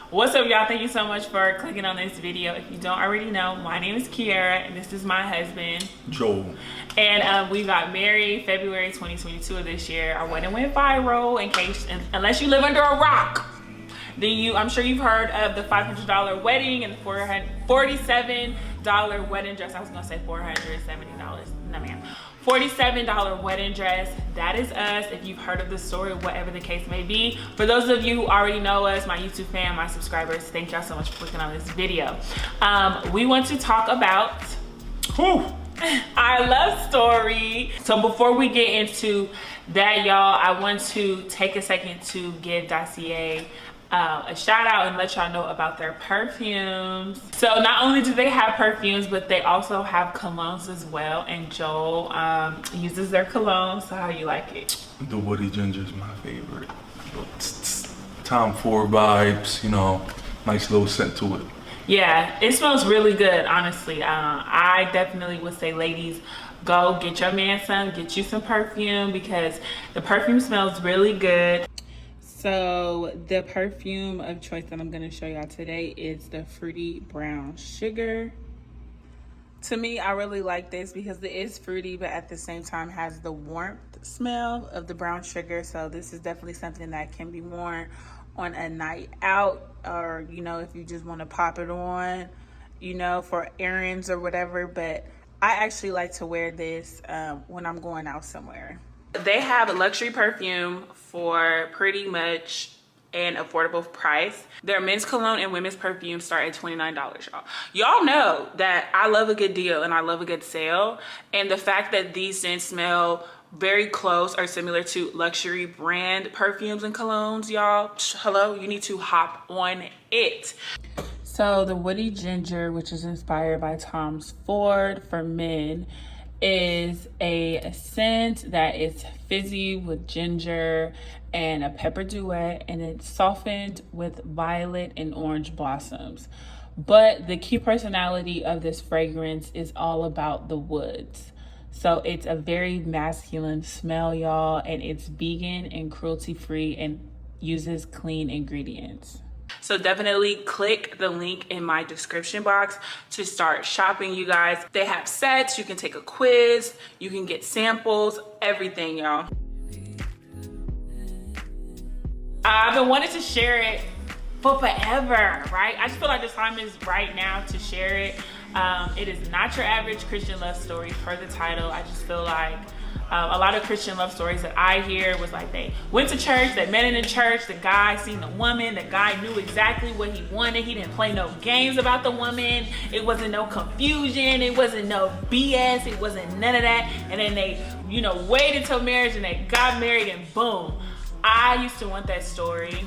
What's up, y'all? Thank you so much for clicking on this video. If you don't already know, my name is Kiara and this is my husband, Joel. And we got married February 2022 of this year. Our wedding went viral. Unless you live under a rock, then I'm sure you've heard of the $500 wedding and the $47 wedding dress. I was gonna say $470. No, ma'am. $47 wedding dress. That is us. If you've heard of the story, whatever the case may be. For those of you who already know us, my YouTube fam, my subscribers, thank y'all so much for clicking on this video. We want to talk about our love story. So before we get into that, y'all, I want to take a second to give Dossier a shout out and let y'all know about their perfumes. So not only do they have perfumes, but they also have colognes as well, and Joel uses their cologne. So how you like it? The Woody Ginger is my favorite. Tom Ford vibes, you know, nice little scent to it. Yeah, it smells really good, honestly. I definitely would say, ladies, go get your man some, get you some perfume, because the perfume smells really good. So the perfume of choice that I'm going to show y'all today is the Fruity Brown Sugar. To me, I really like this because it is fruity, but at the same time has the warmth smell of the brown sugar. So this is definitely something that can be worn on a night out, or, you know, if you just want to pop it on, you know, for errands or whatever. But I actually like to wear this when I'm going out somewhere. They have a luxury perfume for pretty much an affordable price. Their men's cologne and women's perfume start at $29, y'all. Y'all know that I love a good deal and I love a good sale. And the fact that these scents smell very close or similar to luxury brand perfumes and colognes, y'all, hello, you need to hop on it. So the Woody Ginger, which is inspired by Tom Ford for men, is a scent that is fizzy with ginger and a pepper duet, and it's softened with violet and orange blossoms. But the key personality of this fragrance is all about the woods. So it's a very masculine smell, y'all, and it's vegan and cruelty free and uses clean ingredients. So definitely click the link in my description box to start shopping, you guys. They have sets, you can take a quiz, you can get samples, everything, y'all. I've been wanting to share it for forever, right? I just feel like the time is right now to share it. It is not your average Christian love story per the title. I just feel like a lot of Christian love stories that I hear was like they went to church, they met in the church, the guy seen the woman, the guy knew exactly what he wanted, he didn't play no games about the woman, it wasn't no confusion, it wasn't no BS, it wasn't none of that, and then they, you know, waited till marriage and they got married and boom. I used to want that story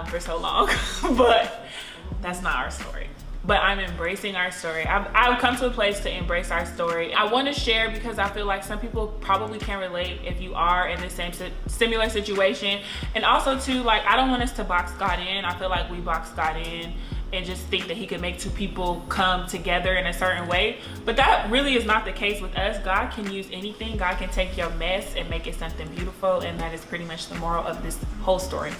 for so long, but that's not our story. But I'm embracing our story. I've come to a place to embrace our story. I want to share because I feel like some people probably can relate if you are in the same similar situation. And also too, like, I don't want us to box God in. I feel like we box God in and just think that he could make two people come together in a certain way. But that really is not the case with us. God can use anything. God can take your mess and make it something beautiful. And that is pretty much the moral of this whole story.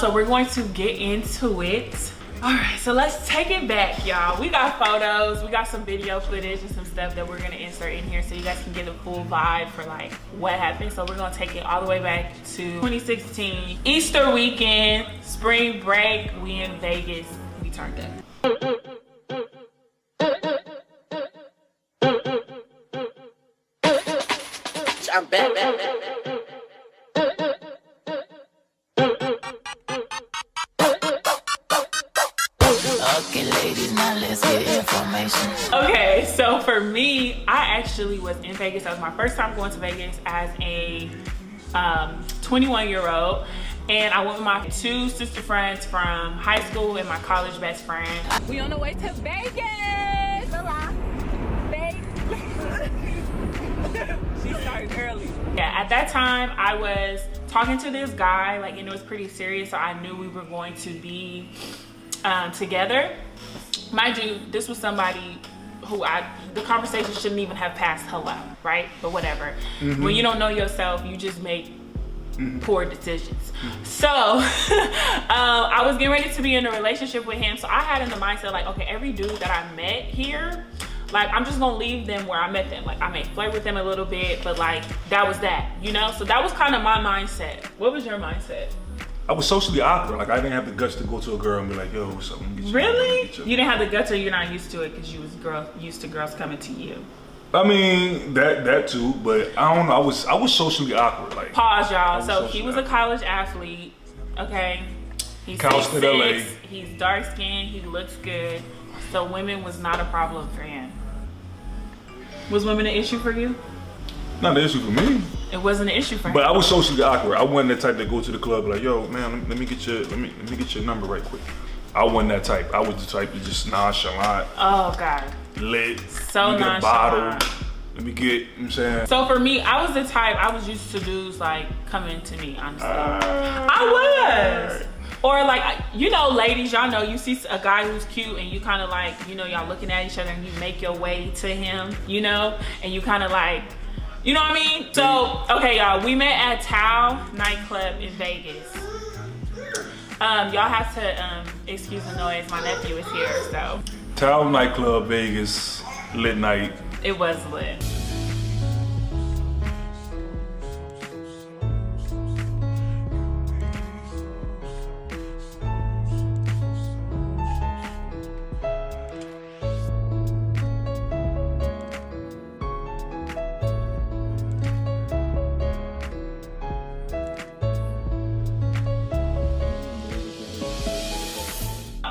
So we're going to get into it. All right, so let's take it back, y'all. We got photos, we got some video footage and some stuff that we're gonna insert in here so you guys can get the full vibe for like what happened. So we're gonna take it all the way back to 2016. Easter weekend, spring break, we in Vegas, we turned up. I'm back. Okay, ladies, now let's get information. Okay, so for me, I actually was in Vegas. That was my first time going to Vegas as a 21-year-old. And I went with my two sister friends from high school and my college best friend. We on the way to Vegas! She started early. Yeah, at that time, I was talking to this guy, like, and it was pretty serious, so I knew we were going to be together. Mind you, this was somebody who the conversation shouldn't even have passed hello, right? But whatever. When you don't know yourself, you just make poor decisions. So I was getting ready to be in a relationship with him. So I had in the mindset like, okay, every dude that I met here, like I'm just gonna leave them where I met them. Like I may flirt with them a little bit, but like that was that, you know? So that was kind of my mindset. What was your mindset? I was socially awkward. Like I didn't have the guts to go to a girl and be like, yo, what's up? Really? You didn't have the guts, or you're not used to it because you was used to girls coming to you? I mean, that too, but I don't know. I was socially awkward. Like pause, y'all. So he was a college athlete. Okay, he's 6'6", LA. He's dark skinned. He looks good. So women was not a problem for him. Was women an issue for you? Not an issue for me. It wasn't an issue for him. But I was socially awkward. I wasn't the type to go to the club like, yo, man, let me get your number right quick. I wasn't that type. I was the type to just nonchalant. Oh God. Lit. So let me get a bottle. Let me get, you know what I'm saying? So for me, I was the type, I was used to dudes like coming to me, honestly. I was. Or like, you know, ladies, y'all know, you see a guy who's cute and you kind of like, you know, y'all looking at each other and you make your way to him, you know? And you kind of like, you know what I mean? So, okay, y'all, we met at Tao nightclub in Vegas. Y'all have to excuse the noise, my nephew is here, so. Tao nightclub, Vegas, lit night. It was lit.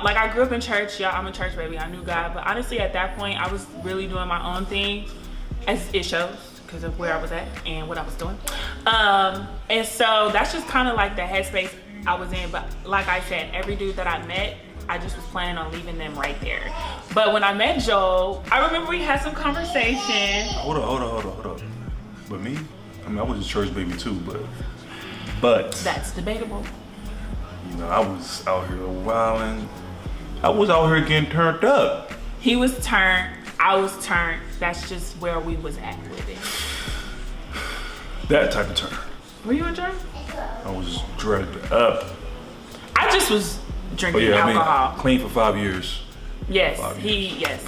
Like I grew up in church, y'all. I'm a church baby. I knew God, but honestly, at that point, I was really doing my own thing, as it shows, because of where I was at and what I was doing. And so that's just kind of like the headspace I was in. But like I said, every dude that I met, I just was planning on leaving them right there. But when I met Joel, I remember we had some conversation. Hold up. But me, I mean, I was a church baby too, but that's debatable. You know, I was out here wilding. I was out here getting turned up. He was turned, I was turned. That's just where we was at with it. That type of turn. Were you a drunk? I was drugged up. I just was drinking alcohol. I mean, clean for 5 years. Yes,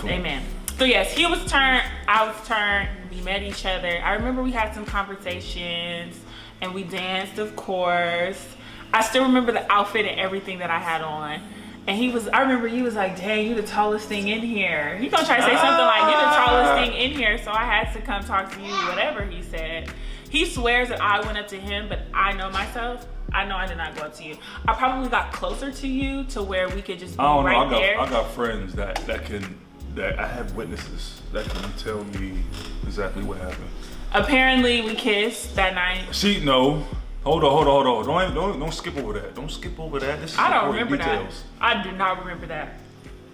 amen. So yes, he was turned, I was turned, we met each other. I remember we had some conversations and we danced, of course. I still remember the outfit and everything that I had on. And I remember he was like, dang, you the tallest thing in here. He gonna try to say something like, you're the tallest thing in here, so I had to come talk to you, whatever he said. He swears that I went up to him, but I know myself. I know I did not go up to you. I probably got closer to you to where we could just be right there. I got friends that I have witnesses that can tell me exactly what happened. Apparently, we kissed that night. See, no. Hold on. Don't skip over that. Don't skip over that. This is I don't remember details. That. I do not remember that.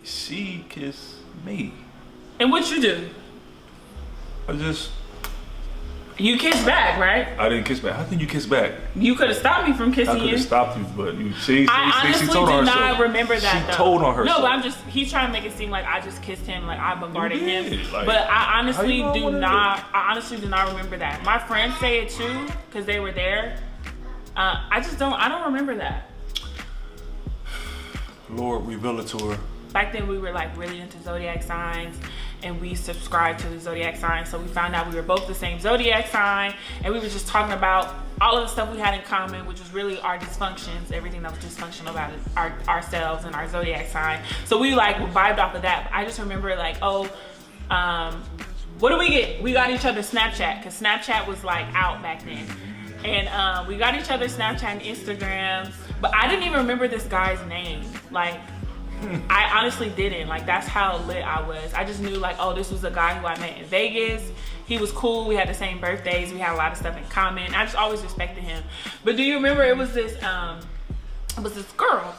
She kissed me. And what you do? You kissed back, right? I didn't kiss back. How can you kiss back? You could have stopped me from kissing you. I could have stopped you, but I honestly do not remember that. She told on herself. No, but he's trying to make it seem like I just kissed him, like I bombarded him. Like, but I honestly do not remember that. My friends say it too, because they were there. I don't remember that. Lord, reveal it to her. Back then we were like really into zodiac signs and we subscribed to the zodiac sign. So we found out we were both the same zodiac sign and we were just talking about all of the stuff we had in common, which was really our dysfunctions, everything that was dysfunctional about ourselves and our zodiac sign. So we like vibed off of that. But I just remember like, what do we get? We got each other Snapchat, because Snapchat was like out back then. And we got each other Snapchat and Instagram, but I didn't even remember this guy's name. Like, I honestly didn't. Like, that's how lit I was. I just knew like, oh, this was a guy who I met in Vegas. He was cool. We had the same birthdays. We had a lot of stuff in common. I just always respected him. But do you remember it was this girl,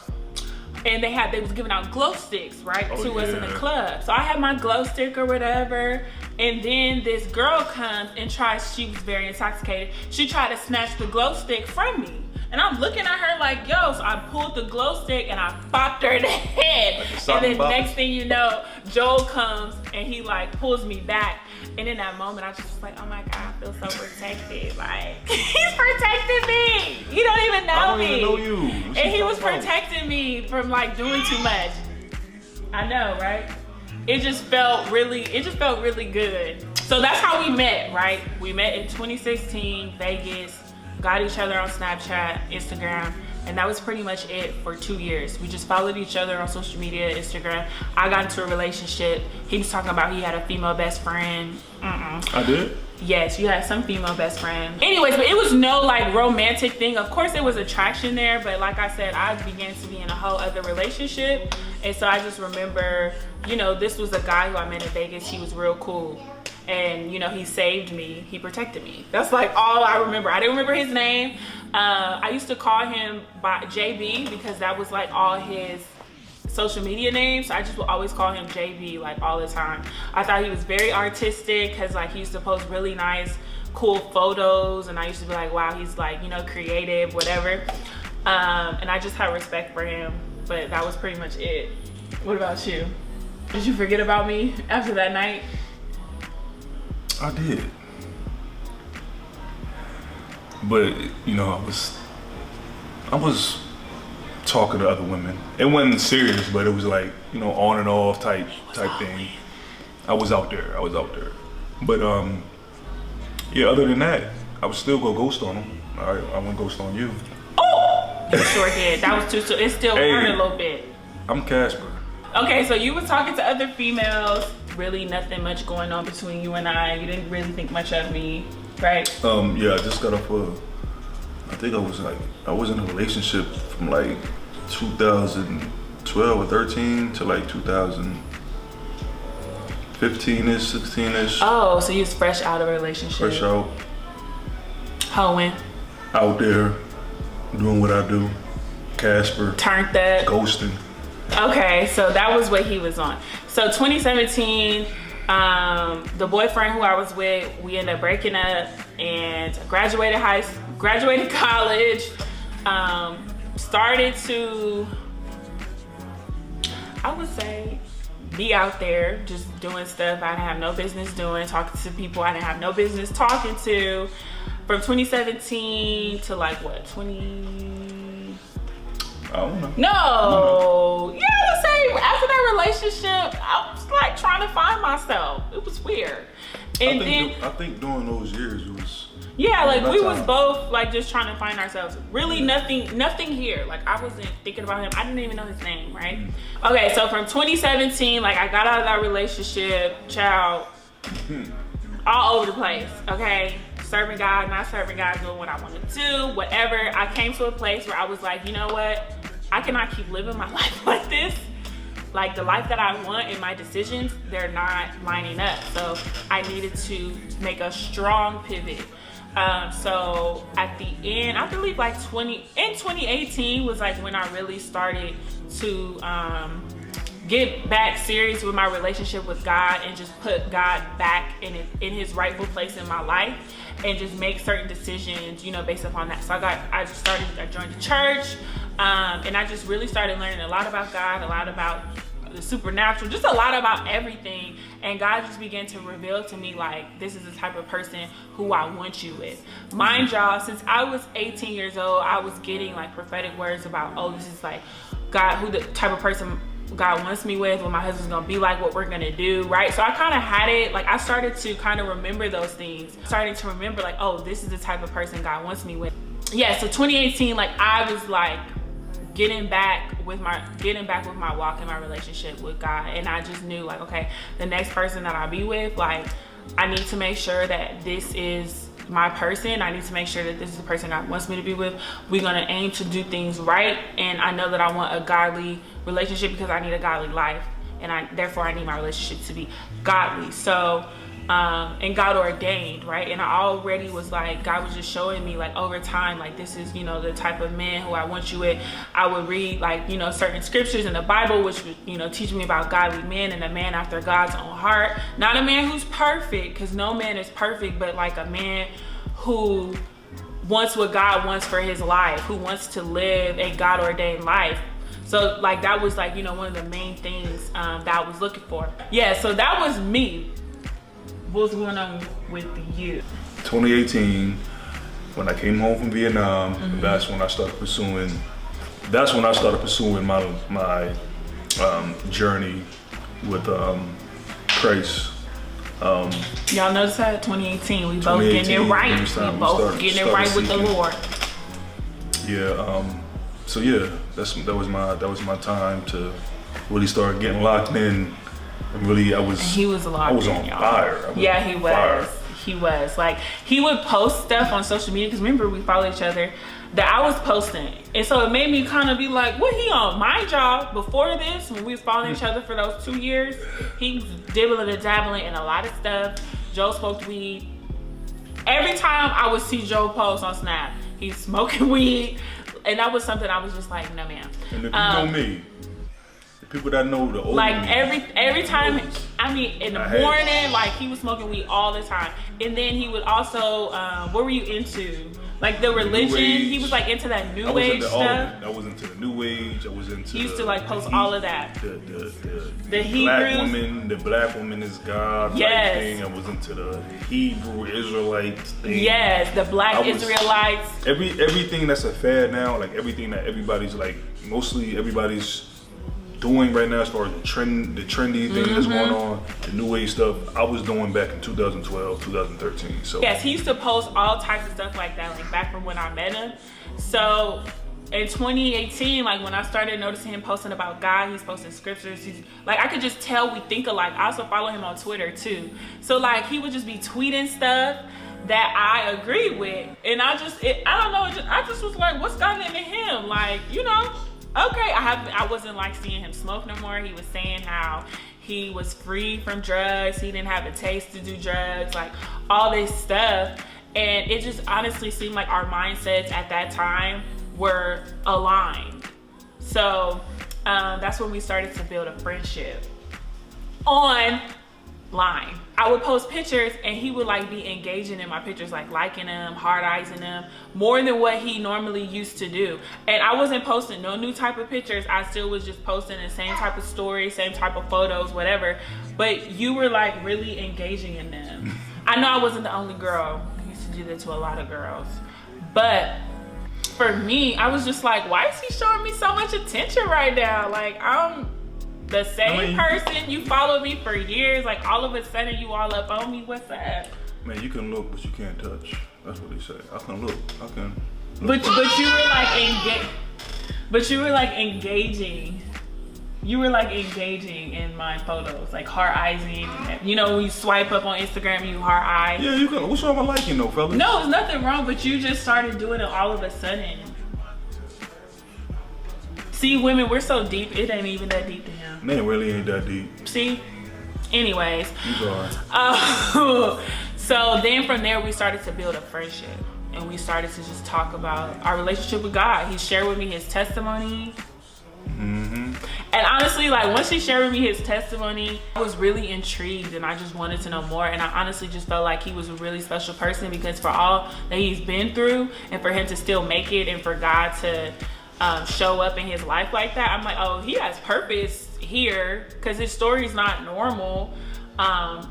and they was giving out glow sticks, right, us in the club. So I had my glow stick or whatever, and then this girl comes and she was very intoxicated. She tried to snatch the glow stick from me. And I'm looking at her like, yo, so I pulled the glow stick and I bopped her in the head. And then next thing you know, Joel comes and he like pulls me back. And in that moment, I just was like, oh my God, I feel so protected. Like, he's protecting me. You don't even know I don't me. even know you. And he was protecting me from like doing too much. I know, right? It just felt really good. So that's how we met, right? We met in 2016, Vegas, got each other on Snapchat, Instagram, and that was pretty much it for 2 years. We just followed each other on social media, Instagram. I got into a relationship. He was talking about he had a female best friend. I did? Yes, you had some female best friend. Anyways, but it was no like romantic thing. Of course there was attraction there, but like I said, I began to be in a whole other relationship. And so I just remember, you know, this was a guy who I met in Vegas. He was real cool. And you know, he saved me, he protected me. That's like all I remember. I didn't remember his name. I used to call him by JB because that was like all his social media names. So I just would always call him JB like all the time. I thought he was very artistic because like he used to post really nice, cool photos, and I used to be like, wow, he's like, you know, creative, whatever. And I just had respect for him, but that was pretty much it. What about you? Did you forget about me after that night? I did. But you know, I was talking to other women. It wasn't serious, but it was like, you know, on and off type thing. I was out there. But yeah, other than that, I would still go ghost on them. I went ghost on you. Oh, you sure did. That was too soon. It still hurt a little bit. I'm Casper. Okay, so you were talking to other females. Really nothing much going on between you and I. You didn't really think much of me, right? Yeah, I just got off I think I was in a relationship from like 2012 or 13 to like 2015-ish, 16-ish. Oh, so you was fresh out of a relationship. Fresh out. Hoeing. Out there, doing what I do. Casper. Turned that. Ghosting. Okay, so that was what he was on. So 2017, the boyfriend who I was with, we ended up breaking up and graduated college, started to, I would say, be out there just doing stuff I didn't have no business doing, talking to people I didn't have no business talking to. From 2017 to like what, I don't know. No. Yeah, I would say after that relationship, I was like trying to find myself. It was weird. And I think during those years it was. Yeah, like we was both like just trying to find ourselves. Really nothing here. Like I wasn't thinking about him. I didn't even know his name, right? Okay, so from 2017, like I got out of that relationship, child, all over the place, okay? Serving God, not serving God, doing what I want to do, whatever. I came to a place where I was like, you know what? I cannot keep living my life like this. Like the life that I want and my decisions, they're not lining up. So I needed to make a strong pivot. So at the end, I believe like 2018 was like when I really started to get back serious with my relationship with God and just put God back in his rightful place in my life and just make certain decisions, you know, based upon that. So I joined the church, and I just really started learning a lot about God, a lot about the supernatural, just a lot about everything. And God just began to reveal to me, like, this is the type of person who I want you with. Mind y'all, since I was 18 years old, I was getting like prophetic words about, oh, this is like God, who the type of person God wants me with, what my husband's gonna be like, what we're gonna do, right? So I kind of had it, like I started to kind of remember those things. Starting to remember like, oh, this is the type of person God wants me with. Yeah, so 2018, like I was like getting back with my walk in my relationship with God. And I just knew like, okay, the next person that I be with, like I need to make sure that this is my person. I need to make sure that this is the person God wants me to be with. We're gonna aim to do things right. And I know that I want a godly relationship because I need a godly life. And therefore I need my relationship to be godly. So, and God ordained, right? And I already was like, God was just showing me like over time, like this is, you know, the type of man who I want you with. I would read like, you know, certain scriptures in the Bible, which would, you know, teach me about godly men and a man after God's own heart. Not a man who's perfect, because no man is perfect, but like a man who wants what God wants for his life, who wants to live a God ordained life. So like that was like, you know, one of the main things that I was looking for. Yeah, so that was me. What's going on with you? 2018, when I came home from Vietnam, that's when I started pursuing. That's when I started pursuing my journey with Christ. Y'all notice that 2018, we both getting it right. We both getting it right with the Lord. Yeah. So yeah, that was my time to really start getting locked in. And really, he was locked in. I was on fire. Yeah, he was. He was. Like, he would post stuff on social media, because remember, we follow each other, that I was posting. And so it made me kind of be like, what he on? My job before this, when we was following each other for those 2 years, he's dibbling and dabbling in a lot of stuff. Joe smoked weed. Every time I would see Joe post on Snap, he's smoking weed. And that was something I was just like, no, ma'am. And if you know me, the people that know the old like me, every time, I mean, in the morning, like, he was smoking weed all the time. And then he would also, what were you into? Like the religion, he was like into that new age stuff. I was into the new age. I was into. He used to like post all of that. The Hebrews. The black woman is God. Yes. Type thing. I was into the Hebrew Israelites thing. Yes, the black Israelites. Everything that's a fad now, like everything that everybody's like, mostly everybody's doing right now as far as the trendy thing that's going on, the new age stuff, I was doing back in 2012, 2013. So yes, he used to post all types of stuff like that, like back from when I met him. So in 2018, like when I started noticing him posting about God, he's posting scriptures. He's like, I could just tell we think alike. I also follow him on Twitter too. So like he would just be tweeting stuff that I agree with, and I don't know, I just was like, what's gotten into him? Like, you know. Okay, I wasn't like seeing him smoke no more. He was saying how he was free from drugs. He didn't have a taste to do drugs, like all this stuff. And it just honestly seemed like our mindsets at that time were aligned. So that's when we started to build a friendship online. I would post pictures and he would like be engaging in my pictures, like liking them, hard-eyesing them, more than what he normally used to do. And I wasn't posting no new type of pictures. I still was just posting the same type of stories, same type of photos, whatever. But you were like really engaging in them. I know I wasn't the only girl. I used to do that to a lot of girls. But for me, I was just like, why is he showing me so much attention right now? Like, I'm the same person. You followed me for years. Like, all of a sudden, you all up on me. What's that? Man, you can look, but you can't touch. That's what they say. I can look. I can But look. you were like But you were like engaging. You were like engaging in my photos, like heart-eyesing. You know, when you swipe up on Instagram, you heart-eye. Yeah, you can. What's wrong with liking though, fellas? No, there's nothing wrong, but you just started doing it all of a sudden. See, women, we're so deep, it ain't even that deep to him. Man, really ain't that deep. See? Anyways. You are. So then from there, we started to build a friendship. And we started to just talk about our relationship with God. He shared with me his testimony. And honestly, like once he shared with me his testimony, I was really intrigued and I just wanted to know more. And I honestly just felt like he was a really special person, because for all that he's been through and for him to still make it and for God to show up in his life like that, I'm like, oh, he has purpose here, because his story's not normal. And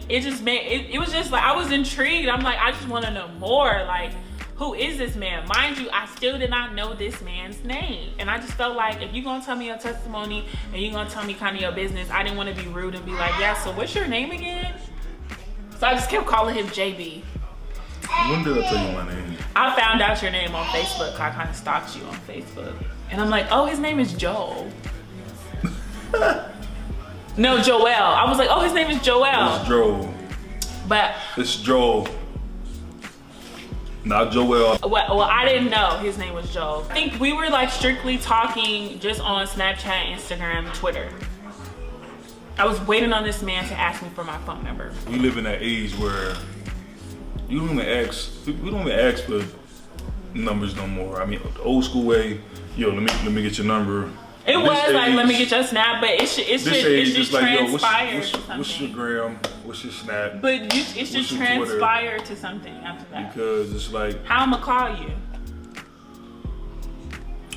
it just made it was just like, I was intrigued. I'm like, I just want to know more. Like, who is this man? Mind you, I still did not know this man's name. And I just felt like, if you're going to tell me your testimony and you're going to tell me kind of your business, I didn't want to be rude and be like, yeah, so what's your name again? So I just kept calling him JB. When did I tell you my name? I found out your name on Facebook. I kind of stalked you on Facebook. And I'm like, oh, his name is Joel. No, Joel. I was like, oh, his name is Joel. It's Joel. But it's Joel. Not Joel. Well, I didn't know his name was Joel. I think we were like strictly talking just on Snapchat, Instagram, Twitter. I was waiting on this man to ask me for my phone number. We live in that age where we don't even ask for numbers no more. I mean, the old school way, yo, let me get your number. It was like, let me get your Snap, but it should transpire to something. What's your gram? What's your Snap? But it should transpire to something after that. Because it's like, how I'ma call you?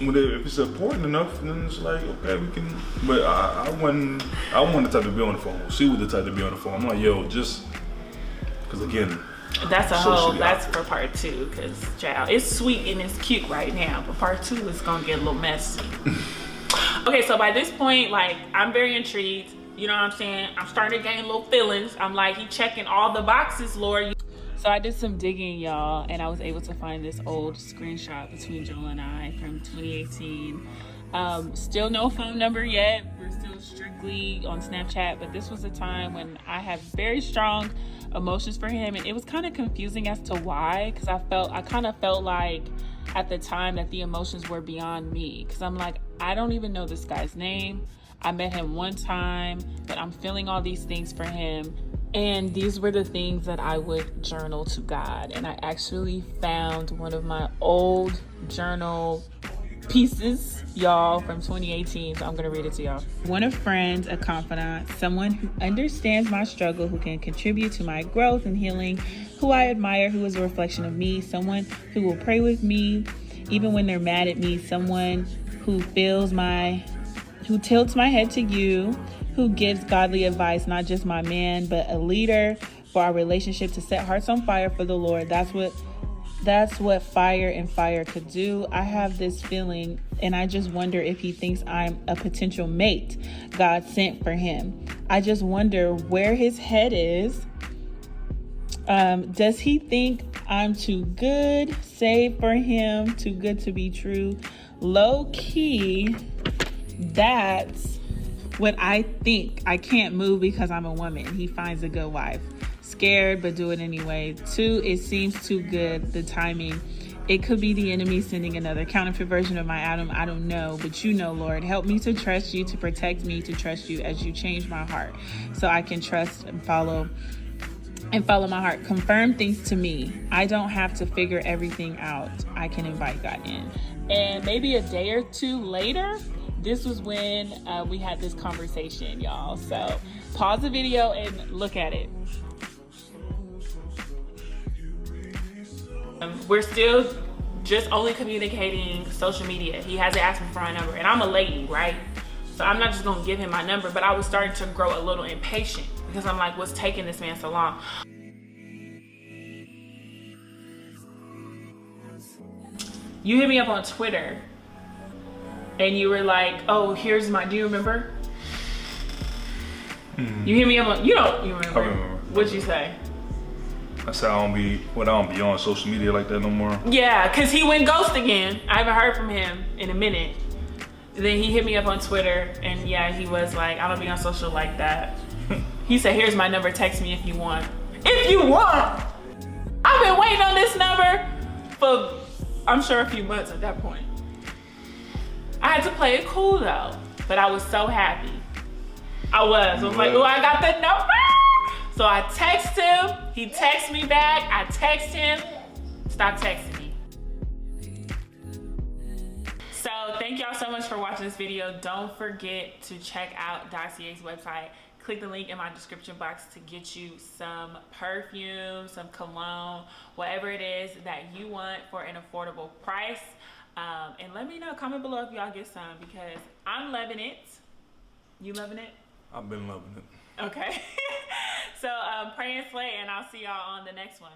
If it's important enough, then it's like, okay, we can. But I want the type to be on the phone. She was the type to be on the phone. I'm like, yo, just because again, That's socially that's awkward. for part 2, because child, it's sweet and it's cute right now, but part 2 is gonna get a little messy. Okay, so by this point, like, I'm very intrigued. You know what I'm saying? I'm starting to gain little feelings. I'm like, he checking all the boxes, Lord. So I did some digging, y'all, and I was able to find this old screenshot between Joel and I from 2018. Still no phone number yet. We're still strictly on Snapchat, but this was a time when I had very strong emotions for him, and it was kind of confusing as to why, because I kind of felt like at the time that the emotions were beyond me, because I'm like, I don't even know this guy's name. I met him one time, but I'm feeling all these things for him. And these were the things that I would journal to God. And I actually found one of my old journal pieces, y'all, from 2018. So I'm going to read it to y'all. One, a friend, a confidant, someone who understands my struggle, who can contribute to my growth and healing, who I admire, who is a reflection of me, someone who will pray with me, even when they're mad at me, someone who tilts my head to you, who gives godly advice, not just my man, but a leader for our relationship, to set hearts on fire for the Lord. That's what fire and fire could do. I have this feeling, and I just wonder if he thinks I'm a potential mate God sent for him. I just wonder where his head is. Does he think I'm too good, saved for him, too good to be true? Low key, that's what I think. I can't move because I'm a woman. He finds a good wife. Scared, but do it anyway. 2, it seems too good, the timing. It could be the enemy sending another counterfeit version of my Adam. I don't know, but you know, Lord, help me to trust you, to protect me, to trust you as you change my heart so I can trust and follow my heart. Confirm things to me. I don't have to figure everything out. I can invite God in. And maybe a day or 2 later, this was when we had this conversation, y'all. So pause the video and look at it. We're still just only communicating social media. He hasn't asked me for my number, and I'm a lady, right? So I'm not just gonna give him my number, but I was starting to grow a little impatient because I'm like, what's taking this man so long? You hit me up on Twitter and you were like, oh, do you remember? You hit me up on, you remember. I remember. What'd you say? I said I don't be on social media like that no more. Yeah, cause he went ghost again. I haven't heard from him in a minute. Then he hit me up on Twitter, and yeah, he was like, I don't be on social like that. He said, here's my number, text me if you want. If you want! I've been waiting on this number for, I'm sure, a few months at that point. I had to play it cool though, but I was so happy. I was like, oh, I got the number! So I text him, he texts me back, I text him, stop texting me. So thank y'all so much for watching this video. Don't forget to check out Dossier's website. Click the link in my description box to get you some perfume, some cologne, whatever it is that you want for an affordable price. And let me know, comment below if y'all get some, because I'm loving it. You loving it? I've been loving it. Okay. So pray and slay, and I'll see y'all on the next one.